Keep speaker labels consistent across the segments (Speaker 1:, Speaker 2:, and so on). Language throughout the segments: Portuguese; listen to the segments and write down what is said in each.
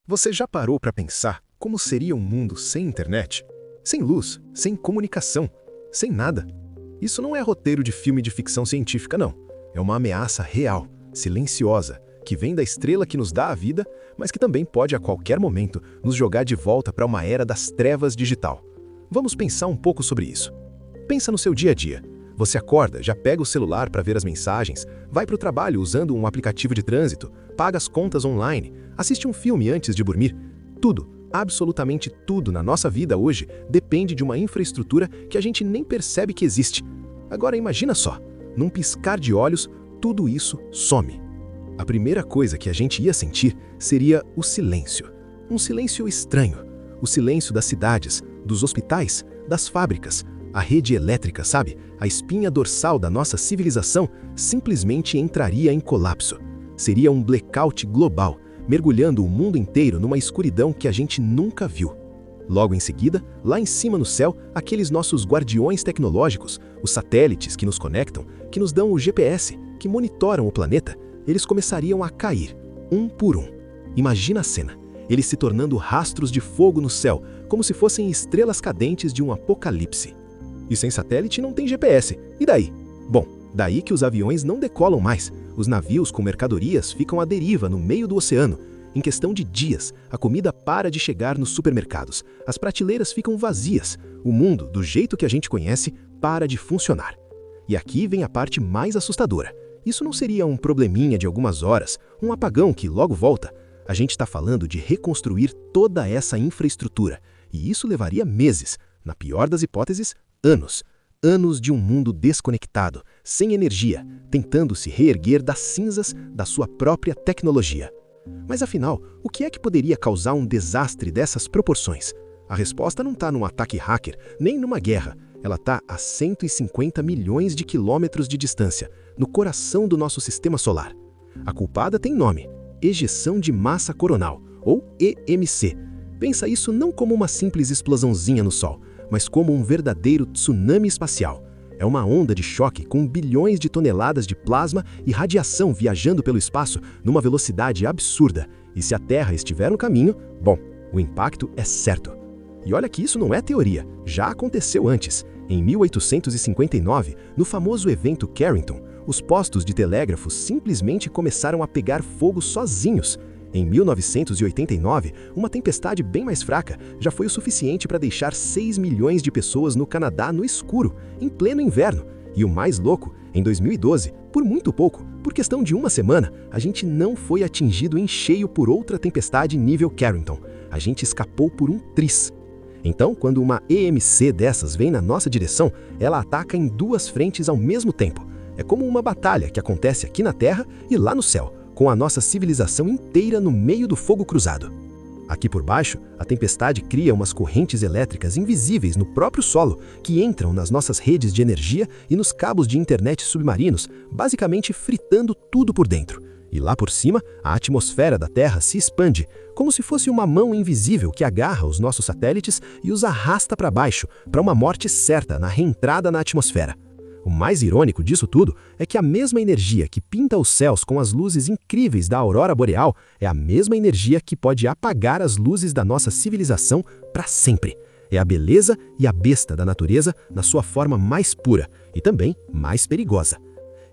Speaker 1: Você já parou para pensar como seria um mundo sem internet? Sem luz, sem comunicação, sem nada? Isso não é roteiro de filme de ficção científica, não. É uma ameaça real, silenciosa, que vem da estrela que nos dá a vida, mas que também pode a qualquer momento nos jogar de volta para uma era das trevas digital. Vamos pensar um pouco sobre isso. Pensa no seu dia a dia. Você acorda, já pega o celular para ver as mensagens, vai para o trabalho usando um aplicativo de trânsito, paga as contas online, assiste um filme antes de dormir. Tudo, absolutamente tudo na nossa vida hoje depende de uma infraestrutura que a gente nem percebe que existe. Agora imagina só, num piscar de olhos, tudo isso some. A primeira coisa que a gente ia sentir seria o silêncio. Um silêncio estranho. O silêncio das cidades, dos hospitais, das fábricas. A rede elétrica, sabe? A espinha dorsal da nossa civilização simplesmente entraria em colapso. Seria um blackout global, mergulhando o mundo inteiro numa escuridão que a gente nunca viu. Logo em seguida, lá em cima no céu, aqueles nossos guardiões tecnológicos, os satélites que nos conectam, que nos dão o GPS, que monitoram o planeta, eles começariam a cair, um por um. Imagina a cena, eles se tornando rastros de fogo no céu, como se fossem estrelas cadentes de um apocalipse. E sem satélite não tem GPS. E daí? Bom, daí que os aviões não decolam mais. Os navios com mercadorias ficam à deriva no meio do oceano. Em questão de dias, a comida para de chegar nos supermercados. As prateleiras ficam vazias. O mundo, do jeito que a gente conhece, para de funcionar. E aqui vem a parte mais assustadora. Isso não seria um probleminha de algumas horas, um apagão que logo volta. A gente está falando de reconstruir toda essa infraestrutura. E isso levaria meses. Na pior das hipóteses, anos. Anos de um mundo desconectado, sem energia, tentando se reerguer das cinzas da sua própria tecnologia. Mas afinal, o que é que poderia causar um desastre dessas proporções? A resposta não está num ataque hacker, nem numa guerra. Ela está a 150 milhões de quilômetros de distância, no coração do nosso sistema solar. A culpada tem nome: ejeção de massa coronal, ou EMC. Pensa isso não como uma simples explosãozinha no Sol, mas como um verdadeiro tsunami espacial. É uma onda de choque com bilhões de toneladas de plasma e radiação viajando pelo espaço numa velocidade absurda. E se a Terra estiver no caminho, bom, o impacto é certo. E olha que isso não é teoria, já aconteceu antes. Em 1859, no famoso evento Carrington, os postos de telégrafo simplesmente começaram a pegar fogo sozinhos. Em 1989, uma tempestade bem mais fraca já foi o suficiente para deixar 6 milhões de pessoas no Canadá no escuro, em pleno inverno. E o mais louco, em 2012, por muito pouco, por questão de uma semana, a gente não foi atingido em cheio por outra tempestade nível Carrington. A gente escapou por um tris. Então, quando uma EMC dessas vem na nossa direção, ela ataca em duas frentes ao mesmo tempo. É como uma batalha que acontece aqui na Terra e lá no céu, com a nossa civilização inteira no meio do fogo cruzado. Aqui por baixo, a tempestade cria umas correntes elétricas invisíveis no próprio solo, que entram nas nossas redes de energia e nos cabos de internet submarinos, basicamente fritando tudo por dentro. E lá por cima, a atmosfera da Terra se expande, como se fosse uma mão invisível que agarra os nossos satélites e os arrasta para baixo, para uma morte certa na reentrada na atmosfera. O mais irônico disso tudo é que a mesma energia que pinta os céus com as luzes incríveis da aurora boreal é a mesma energia que pode apagar as luzes da nossa civilização para sempre. É a beleza e a besta da natureza na sua forma mais pura e também mais perigosa.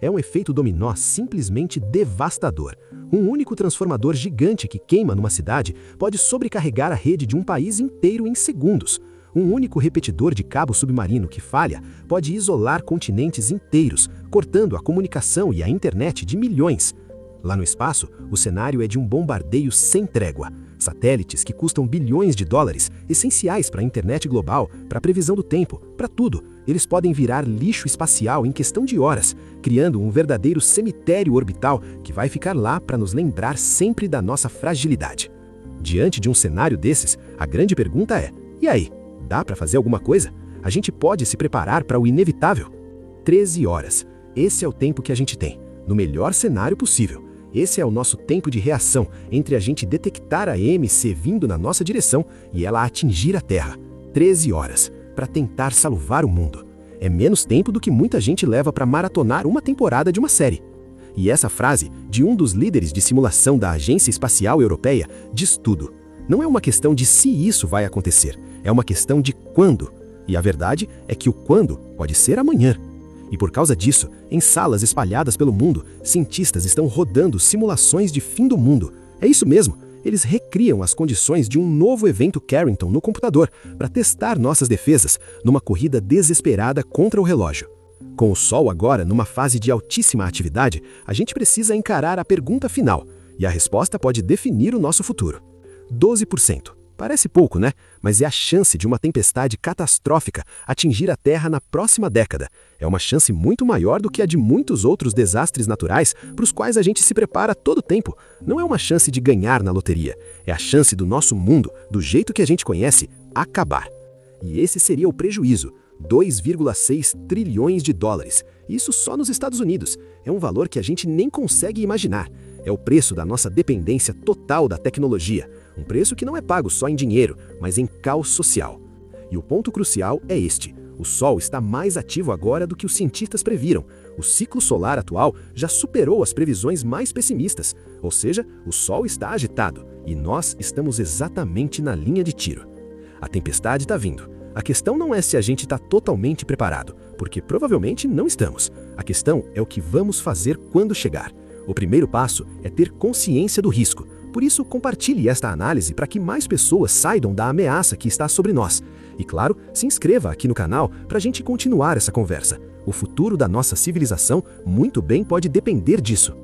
Speaker 1: É um efeito dominó simplesmente devastador. Um único transformador gigante que queima numa cidade pode sobrecarregar a rede de um país inteiro em segundos. Um único repetidor de cabo submarino que falha pode isolar continentes inteiros, cortando a comunicação e a internet de milhões. Lá no espaço, o cenário é de um bombardeio sem trégua. Satélites que custam bilhões de dólares, essenciais para a internet global, para a previsão do tempo, para tudo. Eles podem virar lixo espacial em questão de horas, criando um verdadeiro cemitério orbital que vai ficar lá para nos lembrar sempre da nossa fragilidade. Diante de um cenário desses, a grande pergunta é: e aí? Dá para fazer alguma coisa? A gente pode se preparar para o inevitável? 13 horas. Esse é o tempo que a gente tem, no melhor cenário possível. Esse é o nosso tempo de reação entre a gente detectar a EMC vindo na nossa direção e ela atingir a Terra. 13 horas, para tentar salvar o mundo. É menos tempo do que muita gente leva para maratonar uma temporada de uma série. E essa frase, de um dos líderes de simulação da Agência Espacial Europeia, diz tudo. Não é uma questão de se isso vai acontecer, é uma questão de quando. E a verdade é que o quando pode ser amanhã. E por causa disso, em salas espalhadas pelo mundo, cientistas estão rodando simulações de fim do mundo. É isso mesmo, eles recriam as condições de um novo evento Carrington no computador para testar nossas defesas numa corrida desesperada contra o relógio. Com o Sol agora numa fase de altíssima atividade, a gente precisa encarar a pergunta final, e a resposta pode definir o nosso futuro. 12%. Parece pouco, né? Mas é a chance de uma tempestade catastrófica atingir a Terra na próxima década. É uma chance muito maior do que a de muitos outros desastres naturais para os quais a gente se prepara todo o tempo. Não é uma chance de ganhar na loteria. É a chance do nosso mundo, do jeito que a gente conhece, acabar. E esse seria o prejuízo. 2,6 trilhões de dólares. Isso só nos Estados Unidos. É um valor que a gente nem consegue imaginar. É o preço da nossa dependência total da tecnologia. Um preço que não é pago só em dinheiro, mas em caos social. E o ponto crucial é este. O Sol está mais ativo agora do que os cientistas previram. O ciclo solar atual já superou as previsões mais pessimistas. Ou seja, o Sol está agitado e nós estamos exatamente na linha de tiro. A tempestade está vindo. A questão não é se a gente está totalmente preparado, porque provavelmente não estamos. A questão é o que vamos fazer quando chegar. O primeiro passo é ter consciência do risco. Por isso, compartilhe esta análise para que mais pessoas saibam da ameaça que está sobre nós. E claro, se inscreva aqui no canal para a gente continuar essa conversa. O futuro da nossa civilização muito bem pode depender disso.